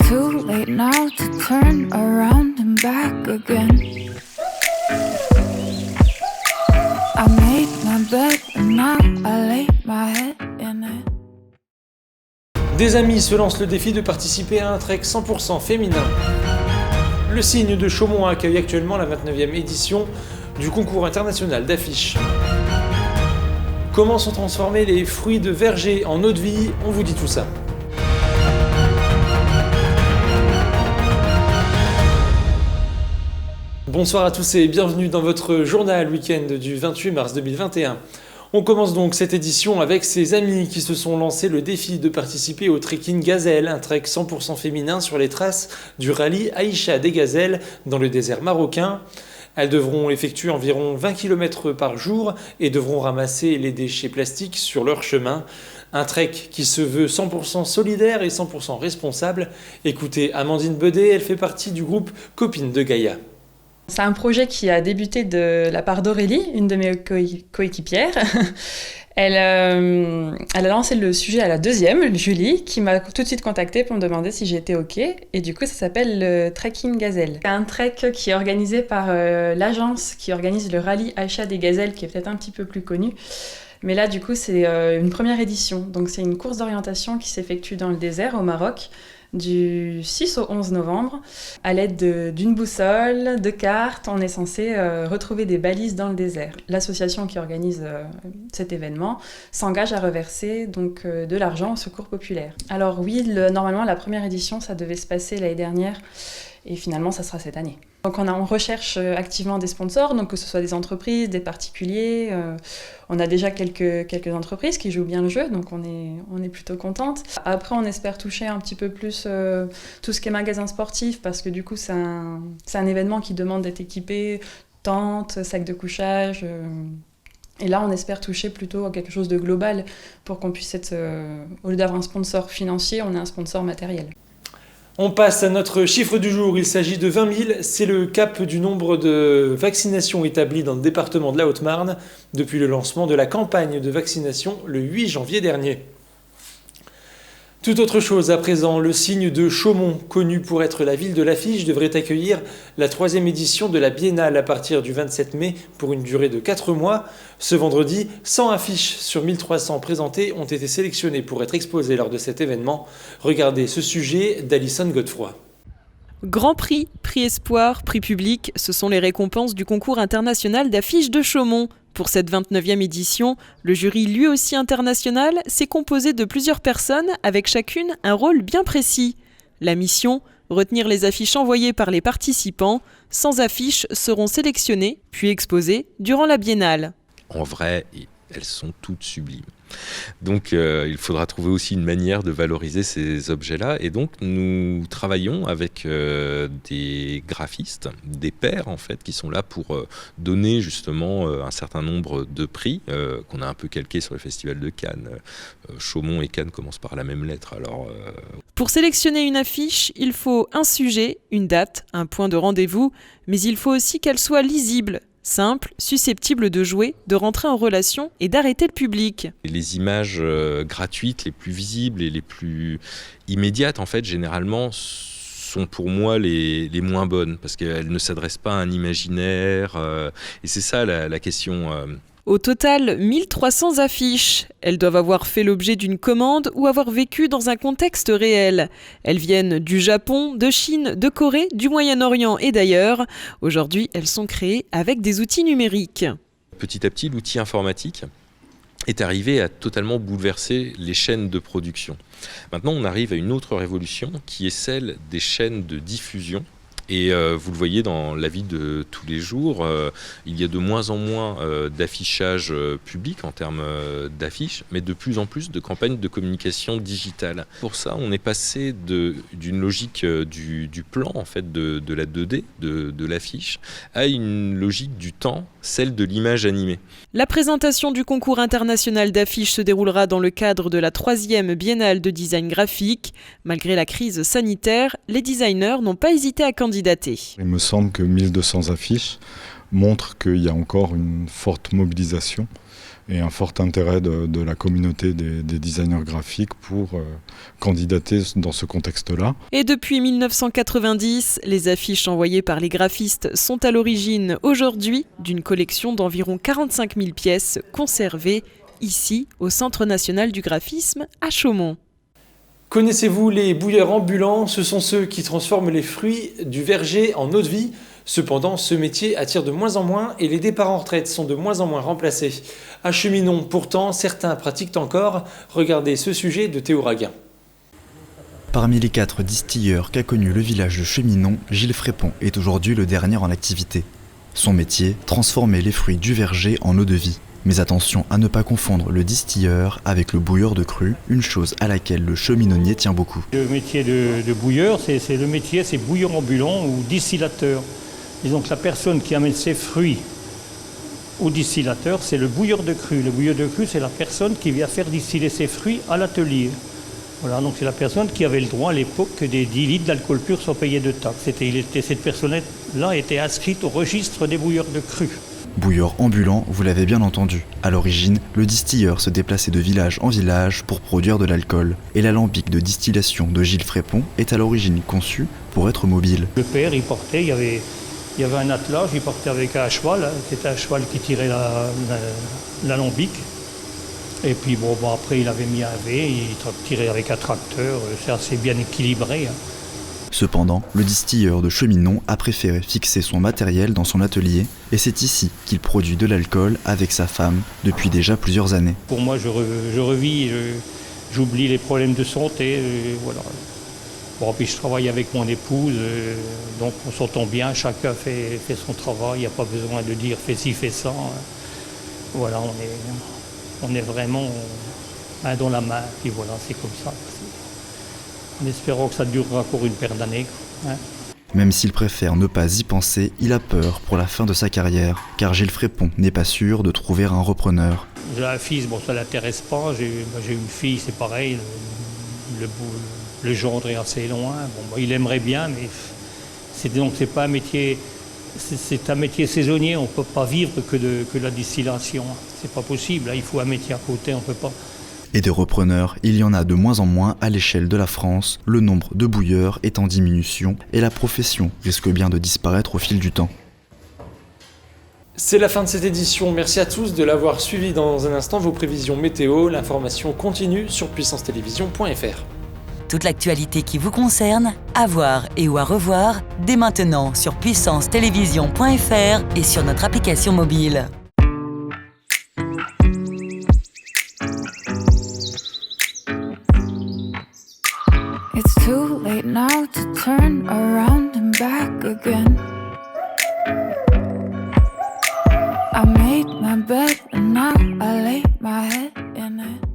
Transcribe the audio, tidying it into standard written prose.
too late now to turn around and back again. I made my bed and now I lay my head in it. Des amis se lancent le défi de participer à un trek 100% féminin. Le Cygne de Chaumont accueille actuellement la 29e édition du concours international d'affiches. Comment sont transformés les fruits de verger en eau de vie? On vous dit tout ça. Bonsoir à tous et bienvenue dans votre journal week-end du 28 mars 2021. On commence donc cette édition avec ces amis qui se sont lancés le défi de participer au trekking Gazelle, un trek 100% féminin sur les traces du rallye Aïcha des Gazelles dans le désert marocain. Elles devront effectuer environ 20 km par jour et devront ramasser les déchets plastiques sur leur chemin. Un trek qui se veut 100% solidaire et 100% responsable. Écoutez Amandine Bedet, elle fait partie du groupe Copines de Gaïa. C'est un projet qui a débuté de la part d'Aurélie, une de mes coéquipières. Elle a lancé le sujet à la deuxième, Julie, qui m'a tout de suite contactée pour me demander si j'étais OK. Et du coup, ça s'appelle le Trekking Gazelle. C'est un trek qui est organisé par l'agence qui organise le rallye Aïcha des Gazelles, qui est peut-être un petit peu plus connu. Mais là, du coup, c'est une première édition. Donc, c'est une course d'orientation qui s'effectue dans le désert, au Maroc, du 6 au 11 novembre. À l'aide d'une boussole, de cartes, on est censé retrouver des balises dans le désert. L'association qui organise cet événement s'engage à reverser donc, de l'argent au secours populaire. Alors oui, normalement, la première édition, ça devait se passer l'année dernière. Et finalement, ça sera cette année. Donc on recherche activement des sponsors, donc que ce soit des entreprises, des particuliers. On a déjà quelques entreprises qui jouent bien le jeu, donc on est plutôt contente. Après, on espère toucher un petit peu plus tout ce qui est magasin sportif, parce que du coup, c'est un événement qui demande d'être équipé, tente, sac de couchage. Et là, on espère toucher plutôt à quelque chose de global pour qu'on puisse être, au lieu d'avoir un sponsor financier, on a un sponsor matériel. On passe à notre chiffre du jour, il s'agit de 20 000, c'est le cap du nombre de vaccinations établies dans le département de la Haute-Marne depuis le lancement de la campagne de vaccination le 8 janvier dernier. Tout autre chose à présent, le Cygne de Chaumont, connu pour être la ville de l'affiche, devrait accueillir la 3e édition de la Biennale à partir du 27 mai pour une durée de 4 mois. Ce vendredi, 100 affiches sur 1300 présentées ont été sélectionnées pour être exposées lors de cet événement. Regardez ce sujet d'Alison Godefroy. Grand prix, prix espoir, prix public, ce sont les récompenses du concours international d'affiches de Chaumont. Pour cette 29e édition, le jury, lui aussi international, s'est composé de plusieurs personnes avec chacune un rôle bien précis. La mission, retenir les affiches envoyées par les participants. 100 affiches seront sélectionnées, puis exposées durant la biennale. En vrai, elles sont toutes sublimes. Donc il faudra trouver aussi une manière de valoriser ces objets-là, et donc nous travaillons avec des graphistes, des pairs en fait, qui sont là pour donner justement un certain nombre de prix qu'on a un peu calqué sur le festival de Cannes. Chaumont et Cannes commencent par la même lettre. Pour sélectionner une affiche, il faut un sujet, une date, un point de rendez-vous, mais il faut aussi qu'elle soit lisible. Simple, susceptible de jouer, de rentrer en relation et d'arrêter le public. Les images gratuites, les plus visibles et les plus immédiates, en fait, généralement, sont pour moi les moins bonnes, parce qu'elles ne s'adressent pas à un imaginaire. Et c'est ça la question. Au total, 1300 affiches. Elles doivent avoir fait l'objet d'une commande ou avoir vécu dans un contexte réel. Elles viennent du Japon, de Chine, de Corée, du Moyen-Orient et d'ailleurs. Aujourd'hui, elles sont créées avec des outils numériques. Petit à petit, l'outil informatique est arrivé à totalement bouleverser les chaînes de production. Maintenant, on arrive à une autre révolution qui est celle des chaînes de diffusion. Et vous le voyez dans la vie de tous les jours, il y a de moins en moins d'affichage public en termes d'affiches, mais de plus en plus de campagnes de communication digitale. Pour ça, on est passé d'une logique du plan, en fait, de la 2D, de l'affiche, à une logique du temps, celle de l'image animée. La présentation du concours international d'affiches se déroulera dans le cadre de la 3e Biennale de design graphique. Malgré la crise sanitaire, les designers n'ont pas hésité à candidater. Il me semble que 1200 affiches montre qu'il y a encore une forte mobilisation et un fort intérêt de la communauté des designers graphiques pour candidater dans ce contexte-là. Et depuis 1990, les affiches envoyées par les graphistes sont à l'origine aujourd'hui d'une collection d'environ 45 000 pièces conservées ici au Centre national du graphisme à Chaumont. Connaissez-vous les bouilleurs ambulants? Ce sont ceux qui transforment les fruits du verger en eau de vie. Cependant, ce métier attire de moins en moins et les départs en retraite sont de moins en moins remplacés. À Cheminon, pourtant, certains pratiquent encore. Regardez ce sujet de Théo Raguin. Parmi les 4 distilleurs qu'a connu le village de Cheminon, Gilles Frépon est aujourd'hui le dernier en activité. Son métier, transformer les fruits du verger en eau de vie. Mais attention à ne pas confondre le distilleur avec le bouilleur de cru, une chose à laquelle le cheminonnier tient beaucoup. Le métier de bouilleur, c'est bouilleur ambulant ou distillateur. Et donc la personne qui amène ses fruits au distillateur, c'est le bouilleur de cru. Le bouilleur de cru, c'est la personne qui vient faire distiller ses fruits à l'atelier. Voilà, donc c'est la personne qui avait le droit à l'époque que des 10 litres d'alcool pur soient payés de taxes. Cette personne-là était inscrite au registre des bouilleurs de cru. Bouilleur ambulant, vous l'avez bien entendu. À l'origine, le distilleur se déplaçait de village en village pour produire de l'alcool. Et l'alambic de distillation de Gilles Frépon est à l'origine conçu pour être mobile. Le père, il portait, il y avait un attelage, il portait avec un cheval. C'était un cheval qui tirait l'alambic. Et puis bon, après, il avait mis un V, il tirait avec un tracteur. C'est assez bien équilibré. Cependant, le distilleur de Cheminon a préféré fixer son matériel dans son atelier et c'est ici qu'il produit de l'alcool avec sa femme depuis déjà plusieurs années. Pour moi, je revis, j'oublie les problèmes de santé, voilà. Bon, puis je travaille avec mon épouse, donc on s'entend bien, chacun fait son travail, il n'y a pas besoin de dire fais ci, fais ça. Voilà, on est vraiment main dans la main, puis voilà, c'est comme ça. En espérant que ça durera encore une paire d'années. Hein. Même s'il préfère ne pas y penser, il a peur pour la fin de sa carrière, car Gilles Frépon n'est pas sûr de trouver un repreneur. J'ai un fils, bon ça ne l'intéresse pas, j'ai une fille, c'est pareil, le gendre est assez loin. Bon, il aimerait bien, mais c'est pas un métier, c'est un métier saisonnier, on ne peut pas vivre que de la distillation. C'est pas possible, là, il faut un métier à côté, on ne peut pas. Et des repreneurs, il y en a de moins en moins à l'échelle de la France, le nombre de bouilleurs est en diminution et la profession risque bien de disparaître au fil du temps. C'est la fin de cette édition, merci à tous de l'avoir suivi. Dans un instant, vos prévisions météo, l'information continue sur puissancetélévision.fr. Toute l'actualité qui vous concerne, à voir et ou à revoir, dès maintenant sur puissancetélévision.fr et sur notre application mobile. It's too late now to turn around and back again. I made my bed and now I lay my head in it.